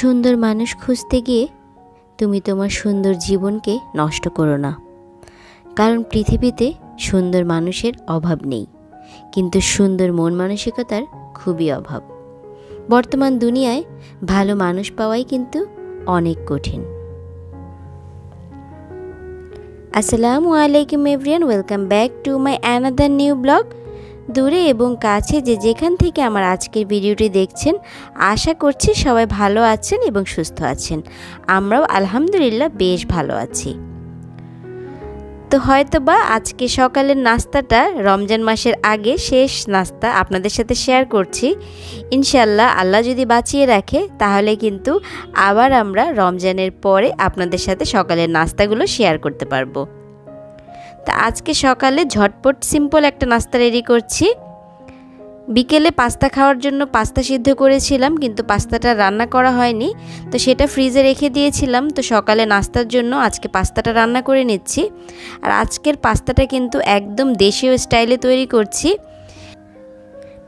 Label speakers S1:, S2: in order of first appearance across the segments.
S1: সুন্দর মানুষ খুঁজতে গিয়ে তুমি তোমার সুন্দর জীবনকে নষ্ট করো না, কারণ পৃথিবীতে সুন্দর মানুষের অভাব নেই, কিন্তু সুন্দর মন মানসিকতার খুবই অভাব। বর্তমান দুনিয়ায় ভালো মানুষ পাওয়াই কিন্তু অনেক কঠিন। আসসালামু আলাইকুম everyone, welcome back to my another new blog. দূরে এবং কাছে যে যেখান থেকে আমার আজকের ভিডিওটি দেখছেন, আশা করছি সবাই ভালো আছেন এবং সুস্থ আছেন। আমরাও আলহামদুলিল্লাহ বেশ ভালো আছি। তো হয়তোবা আজকে সকালের নাস্তাটা রমজান মাসের আগে শেষ নাস্তা আপনাদের সাথে শেয়ার করছি। ইনশাল্লাহ আল্লাহ যদি বাঁচিয়ে রাখে তাহলে কিন্তু আবার আমরা রমজানের পরে আপনাদের সাথে সকালের নাস্তাগুলো শেয়ার করতে পারবো। তা আজকে সকালে ঝটপট সিম্পল একটা নাস্তা রেডি করছি। বিকেলে পাস্তা খাওয়ার জন্য পাস্তা সিদ্ধ করেছিলাম, কিন্তু পাস্তাটা রান্না করা হয়নি, তো সেটা ফ্রিজে রেখে দিয়েছিলাম। তো সকালে নাস্তার জন্য আজকে পাস্তাটা রান্না করে নিচ্ছি। আর আজকের পাস্তাটা কিন্তু একদম দেশীয় স্টাইলে তৈরি করছি।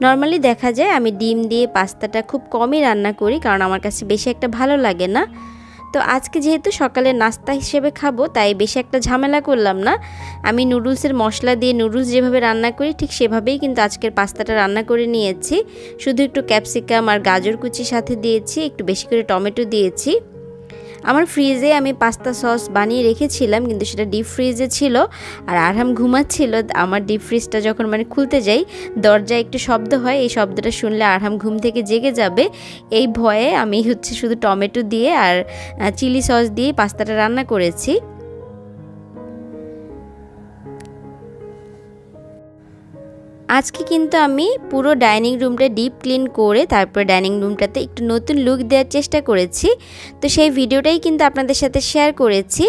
S1: নর্মালি দেখা যায় আমি ডিম দিয়ে পাস্তাটা খুব কমই রান্না করি, কারণ আমার কাছে বেশি একটা ভালো লাগে না। তো আজকে যেহেতু সকালে নাস্তা হিসেবে খাবো, তাই বেশি একটা ঝামেলা করলাম না। আমি নুডলসের মশলা দিয়ে নুডলস যেভাবে রান্না করি ঠিক সেভাবেই কিন্তু আজকের পাস্তাটা রান্না করে নিয়েছি। শুধু একটু ক্যাপসিকাম আর গাজর কুচি সাথে দিয়েছি, একটু বেশি করে টমেটো দিয়েছি। আমার ফ্রিজে আমি পাস্তা সস বানিয়ে রেখেছিলাম, কিন্তু সেটা ডিপ ফ্রিজে ছিল। আর আরহাম ঘুমাচ্ছিল। আমার ডিপ ফ্রিজটা যখন খুলতে যাই, দরজায় একটু শব্দ হয়, এই শব্দটা শুনলে আরহাম ঘুম থেকে জেগে যাবে, এই ভয়ে আমি শুধু টমেটো দিয়ে আর চিলি সস দিয়ে পাস্তাটা রান্না করেছি। আজকে কিন্তু আমি পুরো ডাইনিং রুমটা ডিপ ক্লিন করে তারপর ডাইনিং রুমটাতে একটু নতুন লুক দেওয়ার চেষ্টা করেছি। তো সেই ভিডিওটাই কিন্তু আপনাদের সাথে শেয়ার করেছি।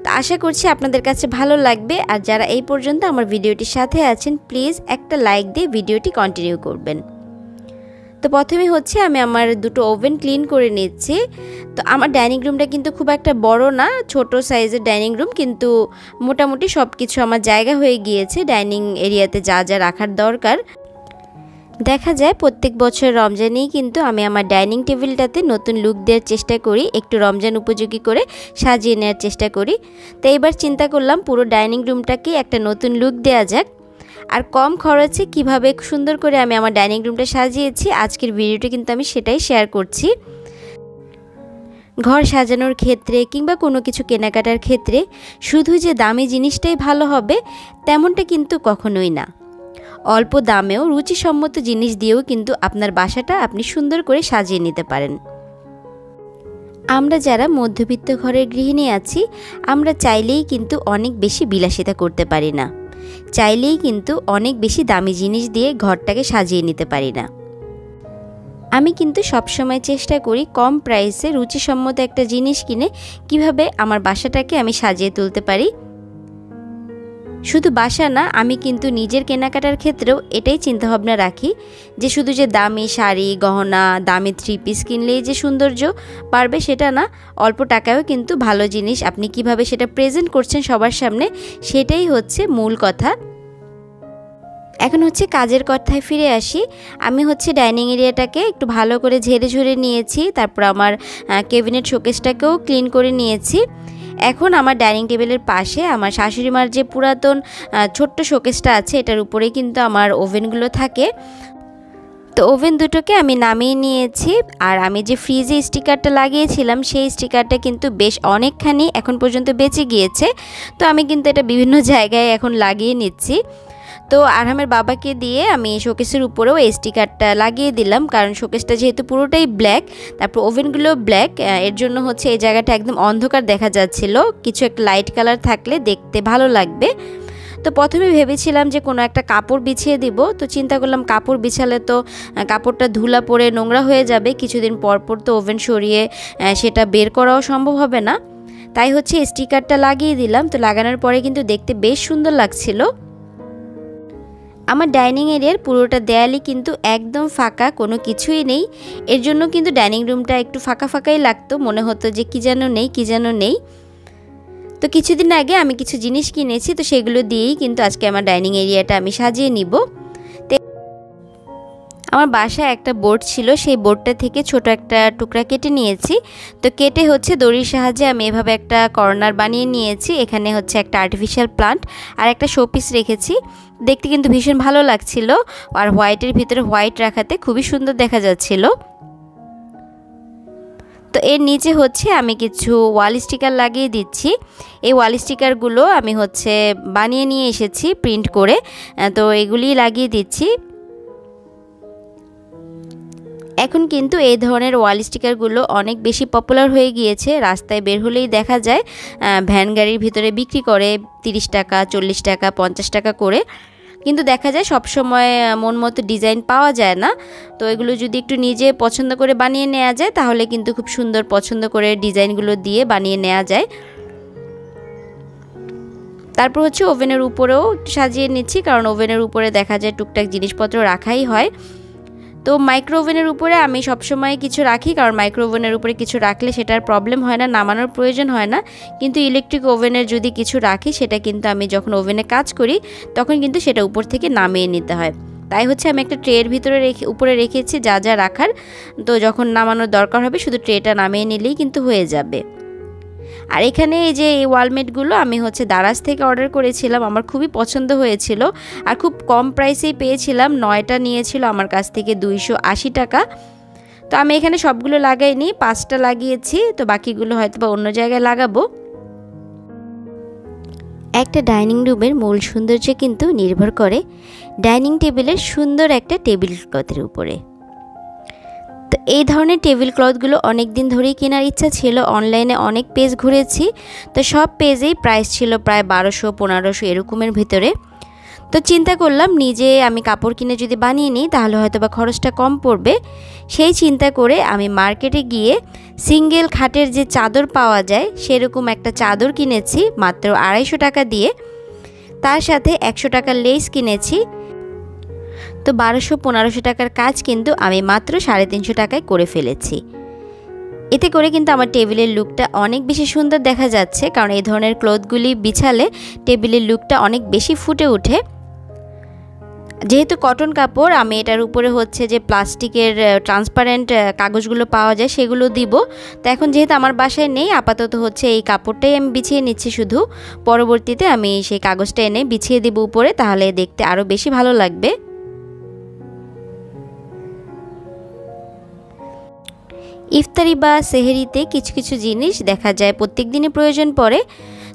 S1: তো আশা করছি আপনাদের কাছে ভালো লাগবে। আর যারা এই পর্যন্ত আমার ভিডিওটির সাথে আছেন, প্লিজ একটা লাইক দিয়ে ভিডিওটি কন্টিনিউ করবেন। তো প্রথমে আমি আমার দুটো ওভেন ক্লিন করে নিচ্ছি। তো আমার ডাইনিং রুমটা কিন্তু খুব একটা বড় না, ছোট সাইজের ডাইনিং রুম, কিন্তু মোটামুটি সব কিছু আমার জায়গা হয়ে গিয়েছে ডাইনিং এরিয়াতে যা যা রাখার দরকার। দেখা যায় প্রত্যেক বছর রমজানেই কিন্তু আমি আমার ডাইনিং টেবিলটাতে নতুন লুক দেওয়ার চেষ্টা করি, একটু রমজান উপযোগী করে সাজিয়ে নেওয়ার চেষ্টা করি। তো এবার চিন্তা করলাম পুরো ডাইনিং রুমটাকে একটা নতুন লুক দেওয়া যাক। আর কম খরচে কিভাবে সুন্দর করে আমি আমার ডাইনিং রুমটা সাজিয়েছি, আজকের ভিডিওটা কিন্তু আমি সেটাই শেয়ার করছি। ঘর সাজানোর ক্ষেত্রে কিংবা কোনো কিছু কেনাকাটার ক্ষেত্রে শুধু যে দামি জিনিসটাই ভালো হবে তেমনটা কিন্তু কখনোই না। অল্প দামেও রুচিসম্মত জিনিস দিয়েও কিন্তু আপনার বাসাটা আপনি সুন্দর করে সাজিয়ে নিতে পারেন। আমরা যারা মধ্যবিত্ত ঘরের গৃহিণী আছি, আমরা চাইলেই কিন্তু অনেক বেশি বিলাসিতা করতে পারি না, চাইলেই কিন্তু অনেক বেশি দামি জিনিস দিয়ে ঘরটাকে সাজিয়ে নিতে পারি না। আমি কিন্তু সবসময় চেষ্টা করি কম প্রাইসে রুচিসম্মত একটা জিনিস কিনে কিভাবে আমার বাসাটাকে আমি সাজিয়ে তুলতে পারি। শুধু বাসা না, আমি কিন্তু নিজের কেনাকাটার ক্ষেত্রেও এটাই চিন্তাভাবনা রাখি যে শুধু যে দামি শাড়ি গহনা দামি 3 পিস কিনলেই যে সৌন্দর্য বাড়বে সেটা না, অল্প টাকায়ও কিন্তু ভালো জিনিস আপনি কিভাবে সেটা প্রেজেন্ট করছেন সবার সামনে, সেটাই হচ্ছে মূল কথা। এখন কাজের কথায় ফিরে আসি। আমি ডাইনিং এরিয়াটাকে একটু ভালো করে ঝেড়ে ঝুড়ে নিয়েছি, তারপর আমার ক্যাবিনেট শোকেসটাকেও ক্লিন করে নিয়েছি। এখন আমার ডাইনিং টেবিলের পাশে আমার শাশুড়ি মার যে পুরাতন ছোট্ট শোকেসটা আছে, এটার উপরেই কিন্তু আমার ওভেনগুলো থাকে। তো ওভেন দুটোকে আমি নামিয়ে নিয়েছি। আর আমি যে ফ্রিজে স্টিকারটা লাগিয়েছিলাম, সেই স্টিকারটা কিন্তু বেশ অনেকখানি এখন পর্যন্ত বেঁচে গিয়েছে। তো আমি কিন্তু এটা বিভিন্ন জায়গায় এখন লাগিয়ে নিচ্ছি। তো আরহামের বাবাকে দিয়ে আমি শোকেসের উপরেও এই স্টিকারটা লাগিয়ে দিলাম, কারণ শোকেসটা যেহেতু পুরোটাই ব্ল্যাক, তারপর ওভেনগুলো ব্ল্যাক, এর জন্য এই জায়গাটা একদম অন্ধকার দেখা যাচ্ছিল। কিছু একটা লাইট কালার থাকলে দেখতে ভালো লাগবে। তো প্রথমে ভেবেছিলাম যে কোনো একটা কাপড় বিছিয়ে দিব, তো চিন্তা করলাম কাপড় বিছালে তো কাপড়টা ধুলা পড়ে নোংরা হয়ে যাবে, কিছুদিন পর পর তো ওভেন সরিয়ে সেটা বের করাও সম্ভব হবে না। তাই স্টিকারটা লাগিয়ে দিলাম। তো লাগানোর পরে কিন্তু দেখতে বেশ সুন্দর লাগছিল। আমার ডাইনিং এরিয়ার পুরোটা দেয়ালই কিন্তু একদম ফাঁকা, কোনো কিছুই নেই। এর জন্য কিন্তু ডাইনিং রুমটা একটু ফাঁকা ফাঁকাই লাগতো, মনে হতো যে কি যেন নেই। তো কিছুদিন আগে আমি কিছু জিনিস কিনেছি, তো সেগুলো দিয়েই কিন্তু আজকে আমার ডাইনিং এরিয়াটা আমি সাজিয়ে নিব। আমার বাসায় একটা বোর্ড ছিল, সেই বোর্ডটা থেকে ছোট একটা টুকরা কেটে নিয়েছি। তো কেটে হচ্ছে দড়ির সাহায্যে আমি এভাবে একটা কর্নার বানিয়ে নিয়েছি। এখানে হচ্ছে একটা আর্টিফিশিয়াল প্লান্ট আর একটা শোপিস রেখেছি। দেখতে কিন্তু ভীষণ ভালো লাগছিল, আর হোয়াইটের ভিতরে হোয়াইট রাখাতে খুবই সুন্দর দেখা যাচ্ছিল। তো এর নিচে হচ্ছে আমি কিছু ওয়াল স্টিকার লাগিয়ে দিচ্ছি। এই ওয়াল স্টিকারগুলো আমি হচ্ছে বানিয়ে নিয়ে এসেছি প্রিন্ট করে, তো এগুলি লাগিয়ে দিচ্ছি। এখন কিন্তু এই ধরনের ওয়াল স্টিকারগুলো অনেক বেশি পপুলার হয়ে গিয়েছে। রাস্তায় বের হলেই দেখা যায় ভ্যান গাড়ির ভিতরে বিক্রি করে 30 টাকা, 40 টাকা, 50 টাকা করে। কিন্তু দেখা যায় সব সময় মন মতো ডিজাইন পাওয়া যায় না। তো এগুলো যদি একটু নিজে পছন্দ করে বানিয়ে নেওয়া যায় তাহলে কিন্তু খুব সুন্দর পছন্দ করে ডিজাইনগুলো দিয়ে বানিয়ে নেওয়া যায়। তারপর হচ্ছে ওভেনের উপরেও একটু সাজিয়ে নিচ্ছি, কারণ ওভেনের উপরে দেখা যায় টুকটাক জিনিসপত্র রাখাই হয়। তো মাইক্রো ওভেনের উপরে আমি সবসময় কিছু রাখি, কারণ মাইক্রো ওভেনের উপরে কিছু রাখলে সেটার প্রবলেম হয় না, নামানোর প্রয়োজন হয় না। কিন্তু ইলেকট্রিক ওভেনের যদি কিছু রাখি সেটা কিন্তু আমি যখন ওভেনে কাজ করি তখন কিন্তু সেটা উপর থেকে নামিয়ে নিতে হয়। তাই হচ্ছে আমি একটা ট্রের ভিতরে উপরে রেখেছি যা যা রাখার। তো যখন নামানোর দরকার হবে শুধু ট্রেটা নামিয়ে নিলেই কিন্তু হয়ে যাবে। আর এখানে এই যে এই ওয়ালমেটগুলো আমি হচ্ছে দারাজ থেকে অর্ডার করেছিলাম, আমার খুবই পছন্দ হয়েছিল আর খুব কম প্রাইসেই পেয়েছিলাম। 9টা নিয়েছিল আমার কাছ থেকে 280 টাকা। তো আমি এখানে সবগুলো লাগাইনি, 5টা লাগিয়েছি, তো বাকিগুলো হয়তো বা অন্য জায়গায় লাগাবো। একটা ডাইনিং রুমের মূল সৌন্দর্য কিন্তু নির্ভর করে ডাইনিং টেবিলের সুন্দর একটা টেবিল ক্লথের উপরে। তো এই ধরনের টেবিল ক্লথগুলো অনেক দিন ধরেই কেনার ইচ্ছা ছিল। অনলাইনে অনেক পেজ ঘুরেছি, তো সব পেজেই প্রাইস ছিল প্রায় 1200-1500 এরকমের ভিতরে। তো চিন্তা করলাম নিজে আমি কাপড় কিনে যদি বানিয়ে নিই তাহলে হয়তো বা খরচটা কম পড়বে। সেই চিন্তা করে আমি মার্কেটে গিয়ে সিঙ্গেল খাটের যে চাদর পাওয়া যায় সেরকম একটা চাদর কিনেছি মাত্র 250 টাকা দিয়ে। তার সাথে 100 টাকার লেস কিনেছি। তো 1200-1500 টাকার কাজ কিন্তু আমি মাত্র 350 টাকায় করে ফেলেছি। এতে করে কিন্তু আমার টেবিলের লুকটা অনেক বেশি সুন্দর দেখা যাচ্ছে, কারণ এই ধরনের ক্লথগুলি বিছালে টেবিলের লুকটা অনেক বেশি ফুটে ওঠে। যেহেতু কটন কাপড়, আমি এটার উপরে হচ্ছে যে প্লাস্টিকের ট্রান্সপারেন্ট কাগজগুলো পাওয়া যায় সেগুলো দিব। তো এখন যেহেতু আমার বাসায় নেই, আপাতত হচ্ছে এই কাপড়টাই আমি বিছিয়ে নিচ্ছি শুধু। পরবর্তীতে আমি সেই কাগজটা এনে বিছিয়ে দিব উপরে, তাহলে দেখতে আরও বেশি ভালো লাগবে। ইফতারি বা সেহরিতে কিছু কিছু জিনিস দেখা যায় প্রত্যেক দিনই প্রয়োজন পড়ে।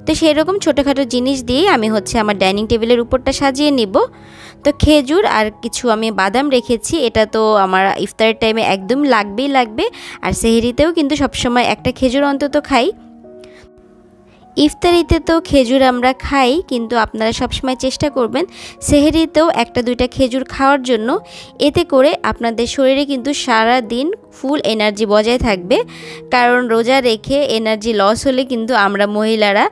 S1: তো সেই রকম ছোটোখাটো জিনিস দিয়েই আমি হচ্ছে আমার ডাইনিং টেবিলের উপরটা সাজিয়ে নিব। তো খেজুর আর কিছু আমি বাদাম রেখেছি, এটা তো আমার ইফতারের টাইমে একদম লাগবে। আর সেহরিতেও কিন্তু সবসময় একটা খেজুর অন্তত খাই। ইফতারিতে তো খেজুর আমরা খাই, কিন্তু আপনারা সবসময় চেষ্টা করবেন সেহরিতেও 1-2টা খেজুর খাওয়ার জন্য। এতে করে আপনাদের শরীরে কিন্তু সারা দিন ফুল এনার্জি বজায় থাকবে। কারণ রোজা রেখে এনার্জি লস হলে কিন্তু আমরা মহিলারা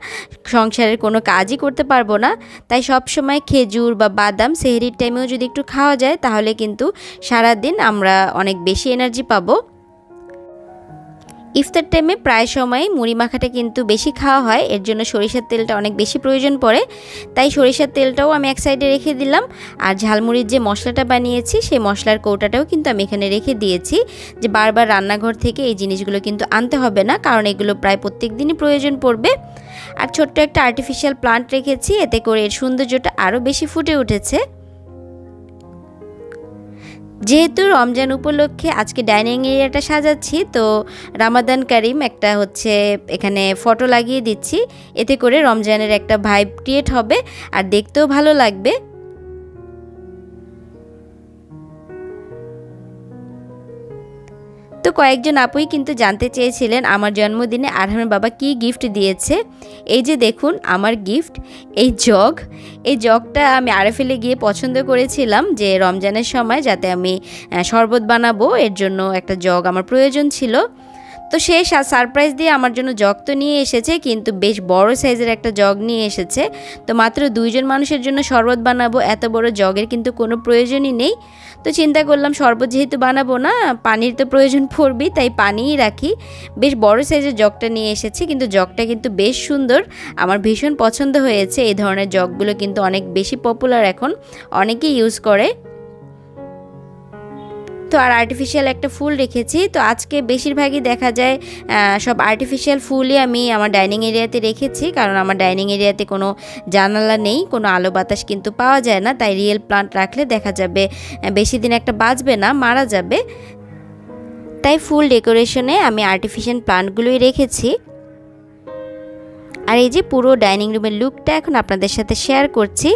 S1: সংসারের কোনো কাজই করতে পারবো না। তাই সবসময় খেজুর বা বাদাম সেহরির টাইমেও যদি একটু খাওয়া যায় তাহলে কিন্তু সারা দিন আমরা অনেক বেশি এনার্জি পাবো। ইফতার টাইমে প্রায় সময় মুড়ি মাখাটা কিন্তু বেশি খাওয়া হয়, এর জন্য সরিষার তেলটা অনেক বেশি প্রয়োজন পড়ে। তাই সরিষার তেলটাও আমি এক সাইডে রেখে দিলাম। আর ঝালমুড়ির যে মশলাটা বানিয়েছি সেই মশলার কৌটাটাও কিন্তু আমি এখানে রেখে দিয়েছি, যে বারবার রান্নাঘর থেকে এই জিনিসগুলো কিন্তু আনতে হবে না, কারণ এগুলো প্রায় প্রত্যেক দিনই প্রয়োজন পড়বে। আর ছোট্ট একটা আর্টিফিশিয়াল প্লান্ট রেখেছি, এতে করে এর সৌন্দর্যটা আরও বেশি ফুটে উঠেছে। যেহেতু রমজান উপলক্ষে আজকে ডাইনিং এরিয়াটা সাজাচ্ছি, তো রামাদান কারিম একটা হচ্ছে এখানে ফটো লাগিয়ে দিচ্ছি। এতে করে রমজানের একটা ভাইব ক্রিয়েট হবে আর দেখতেও ভালো লাগবে। তো কয়েকজন আপুই কিন্তু জানতে চেয়েছিলেন আমার জন্মদিনে আরহামের বাবা কি গিফট দিয়েছে। এই যে দেখুন আমার গিফট, এই জগটা আমি আরএফএলে গিয়ে পছন্দ করেছিলাম যে রমজানের সময় যাতে আমি শরবত বানাবো, এর জন্য একটা জগ আমার প্রয়োজন ছিল। তো সে সারপ্রাইজ দিয়ে আমার জন্য জগ তো নিয়ে এসেছে, কিন্তু বেশ বড় সাইজের একটা জগ নিয়ে এসেছে। তো মাত্র 2জন মানুষের জন্য শরবত বানাবো, এত বড় জগের কিন্তু কোনো প্রয়োজনই নেই। তো চিন্তা করলাম শরবত যেহেতু বানাবো না, পানির তো প্রয়োজন পড়বেই, তাই পানিই রাখি। বেশ বড় সাইজের জগটা নিয়ে এসেছি, কিন্তু জগটা কিন্তু বেশ সুন্দর, আমার ভীষণ পছন্দ হয়েছে। এই ধরনের জগগুলো কিন্তু অনেক বেশি পপুলার, এখন অনেকেই ইউজ করে। তো আর আর্টিফিশিয়াল একটা ফুল রেখেছি। তো আজকে বেশিরভাগই দেখা যায় সব আর্টিফিশিয়াল ফুলই আমি আমার ডাইনিং এরিয়াতে রেখেছি, কারণ আমার ডাইনিং এরিয়াতে কোনো জানালা নেই, কোনো আলো বাতাস কিন্তু পাওয়া যায় না। তাই রিয়েল প্লান্ট রাখলে দেখা যাবে বেশি দিন একটা বাঁচবে না, মারা যাবে। তাই ফুল ডেকোরেশনে আমি আর্টিফিশিয়াল প্লান্টগুলোই রেখেছি। আর এই যে পুরো ডাইনিং রুমের লুকটা এখন আপনাদের সাথে শেয়ার করছি।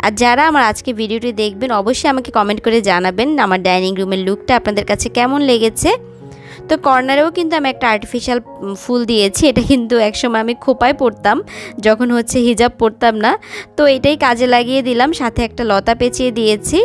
S1: আর যারা আমার আজকে ভিডিওটি দেখবেন অবশ্যই আমাকে কমেন্ট করে জানাবেন আমার ডাইনিং রুমের লুকটা আপনাদের কাছে কেমন লেগেছে। তো কর্নারেও কিন্তু আমি একটা আর্টিফিশিয়াল ফুল দিয়েছি। এটা কিন্তু একসময় আমি খোপায় পরতাম যখন হচ্ছে হিজাব পরতাম না, তো এটাই কাজে লাগিয়ে দিলাম, সাথে একটা লতা পেঁচিয়ে দিয়েছি।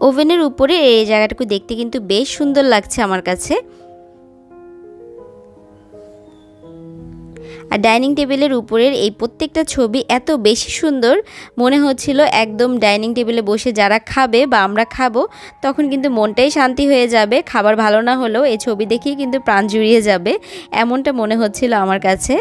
S1: ওভেনের উপরে এই জায়গাটুকু দেখতে কিন্তু বেশ সুন্দর লাগছে আমার কাছে। আর ডাইনিং টেবিলের উপরের এই প্রত্যেকটা ছবি এত বেশি সুন্দর, মনে হচ্ছিল একদম ডাইনিং টেবিলে বসে যারা খাবে বা আমরা খাবো তখন কিন্তু মনটাই শান্তি হয়ে যাবে। খাবার ভালো না হলেও এই ছবি দেখেই কিন্তু প্রাণ জুড়িয়ে যাবে, এমনটা মনে হচ্ছিল আমার কাছে।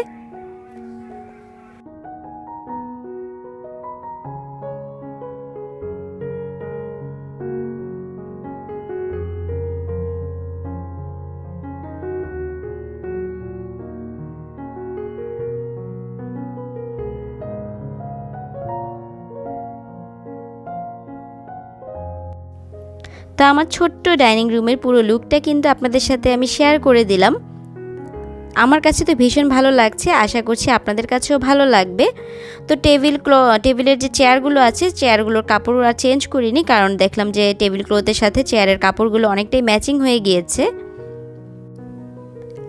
S1: তো আমার ছোট্ট ডাইনিং রুমের পুরো লুকটা কিন্তু আপনাদের সাথে আমি শেয়ার করে দিলাম। আমার কাছে তো ভীষণ ভালো লাগছে, আশা করছি আপনাদের কাছেও ভালো লাগবে। তো টেবিলের যে চেয়ারগুলো আছে, চেয়ারগুলোর কাপড় আর চেঞ্জ করিনি, কারণ দেখলাম যে টেবিল ক্লথের সাথে চেয়ারের কাপড়গুলো অনেকটাই ম্যাচিং হয়ে গিয়েছে।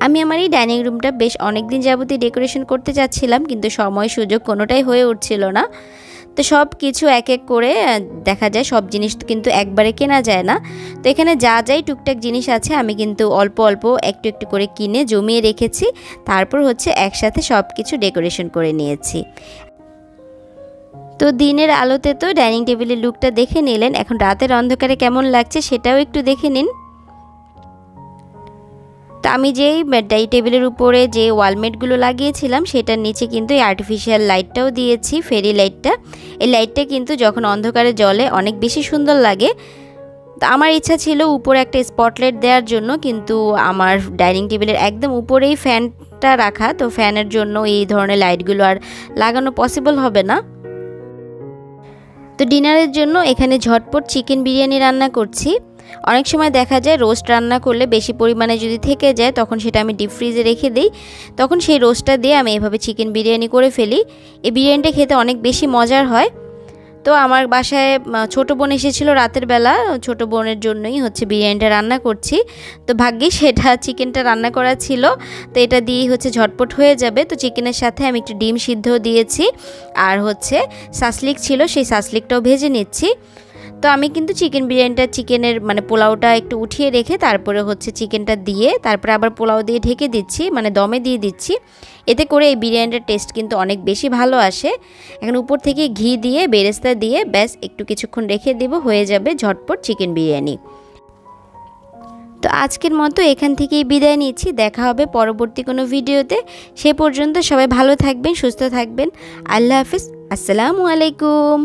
S1: আমি আমার এই ডাইনিং রুমটা বেশ অনেক দিন যাবতই ডেকোরেশন করতে যাচ্ছিলাম, কিন্তু সময় সুযোগ কোনোটাই হয়ে উঠছিল না। তো সব কিছু এক এক করে দেখা যায়, সব জিনিস কিন্তু একবারে কেনা যায় না। তো এখানে যা যাই টুকটাক জিনিস আছে আমি কিন্তু অল্প অল্প একটু একটু করে কিনে জমিয়ে রেখেছি, তারপর হচ্ছে একসাথে সব কিছু ডেকোরেশন করে নিয়েছি। তো দিনের আলোতে তো ডাইনিং টেবিলের লুকটা দেখে নিলেন, এখন রাতের অন্ধকারে কেমন লাগছে সেটাও একটু দেখে নিন। তো আমি যেই টেবিলের উপরে যে ওয়ালমেটগুলো লাগিয়েছিলাম সেটার নিচে কিন্তু এই আর্টিফিশিয়াল লাইটটাও দিয়েছি, ফেরি লাইটটা। এই লাইটটা কিন্তু যখন অন্ধকারে জ্বলে অনেক বেশি সুন্দর লাগে। তো আমার ইচ্ছা ছিল উপরে একটা স্পটলাইট দেওয়ার জন্য, কিন্তু আমার ডাইনিং টেবিলের একদম উপরেই ফ্যানটা রাখা, তো ফ্যানের জন্য এই ধরনের লাইটগুলো আর লাগানো পসিবল হবে না। তো ডিনারের জন্য এখানে ঝটপট চিকেন বিরিয়ানি রান্না করছি। অনেক সময় দেখা যায় রোস্ট রান্না করলে বেশি পরিমাণে যদি থেকে যায় তখন সেটা আমি ডিপ ফ্রিজে রেখে দিই, তখন সেই রোস্টটা দিয়ে আমি এভাবে চিকেন বিরিয়ানি করে ফেলি। এই বিরিয়ানিটা খেতে অনেক বেশি মজার হয়। তো আমার বাসায় ছোটো বোন এসেছিলো রাতের বেলা, ছোটো বোনের জন্যই হচ্ছে বিরিয়ানিটা রান্না করছি। তো ভাগ্যিস সেটা চিকেনটা রান্না করা ছিল, তো এটা দিয়েই হচ্ছে ঝটপট হয়ে যাবে। তো চিকেনের সাথে আমি একটু ডিম সিদ্ধ দিয়েছি, আর হচ্ছে সাসলিক ছিল, সেই সাসলিকটাও ভেজে নিচ্ছি। তো আমি কিন্তু চিকেন বিরিয়ানিটা চিকেনের পোলাওটা একটু উঠিয়ে রেখে তারপরে হচ্ছে চিকেনটা দিয়ে তারপরে আবার পোলাও দিয়ে ঢেকে দিচ্ছি, দমে দিয়ে দিচ্ছি। এতে করে এই বিরিয়ানিটার টেস্ট কিন্তু অনেক বেশি ভালো আসে। এখন উপর থেকে ঘি দিয়ে বেরেস্তা দিয়ে ব্যাস একটু কিছুক্ষণ রেখে দেব, হয়ে যাবে ঝটপট চিকেন বিরিয়ানি। তো আজকের মতো এখান থেকেই বিদায় নিচ্ছি, দেখা হবে পরবর্তী কোনো ভিডিওতে। সে পর্যন্ত সবাই ভালো থাকবেন, সুস্থ থাকবেন। আল্লাহ হাফিজ, আসসালামু আলাইকুম।